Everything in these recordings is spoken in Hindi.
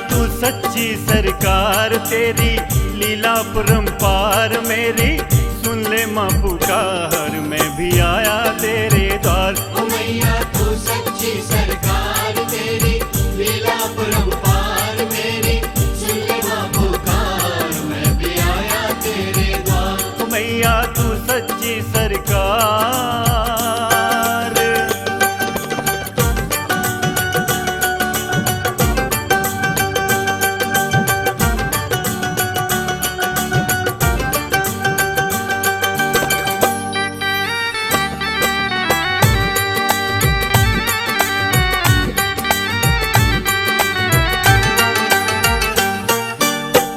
तू सच्ची सरकार, तेरी लीला परम्पार मेरी सुन ले माँ पुकार, मैं भी आया तेरे द्वार। ओ मैया तू सच्ची सरकार, तेरी लीला परम्पार मेरी सुन ले माँ पुकार, मैं भी आया तेरे द्वार। ओ मैया तू सच्ची सरकार।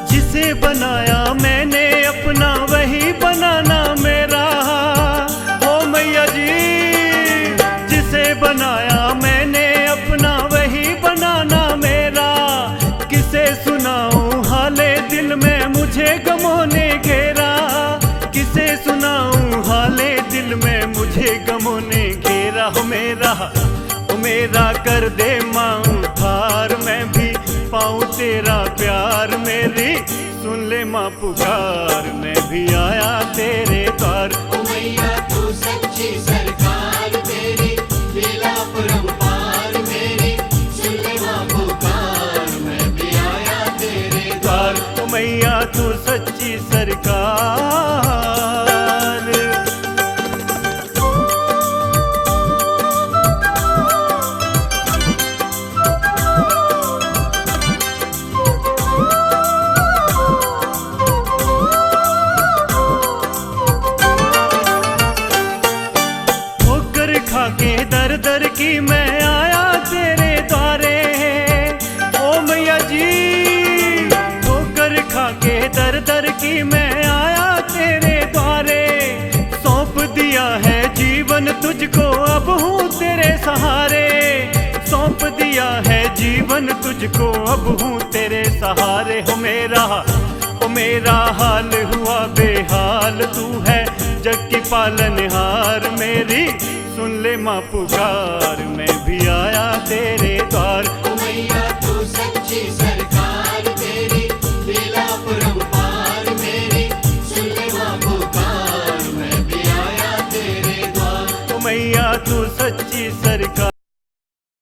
जिसे बनाया मैंने अपना वही बनाना मेरा, ओ मैया जी। जिसे बनाया मैंने अपना वही बनाना मेरा, किसे सुनाऊं हाले दिल में मुझे गमों ने घेरा, किसे सुनाऊं हाले दिल में मुझे गमों ने घेरा। ओ मेरा कर दे माँ उद्धार, मैं भी पाऊं तेरा प्यार, मेरी सुन ले माँ पुकार, मैं भी आया तेरे द्वार। ओ मैया तू सच्ची सरकार, तेरी लीला परम्पार मेरी सुन ले माँ पुकार, मैं भी आया तेरे द्वार। ओ मैया तू सच्ची सरकार। खाके दर दर की मैं आया तेरे द्वारे, ओ मैया जी। ठोकर खाके दर दर की मैं आया तेरे द्वारे, सौंप दिया है जीवन तुझको अब हूँ तेरे सहारे, सौंप दिया है जीवन तुझको अब हूँ तेरे सहारे। हो मेरा हाल हुआ बेहाल, तू है जग की पालनहार, मेरी सुन ले माँ पुकार, मैं भी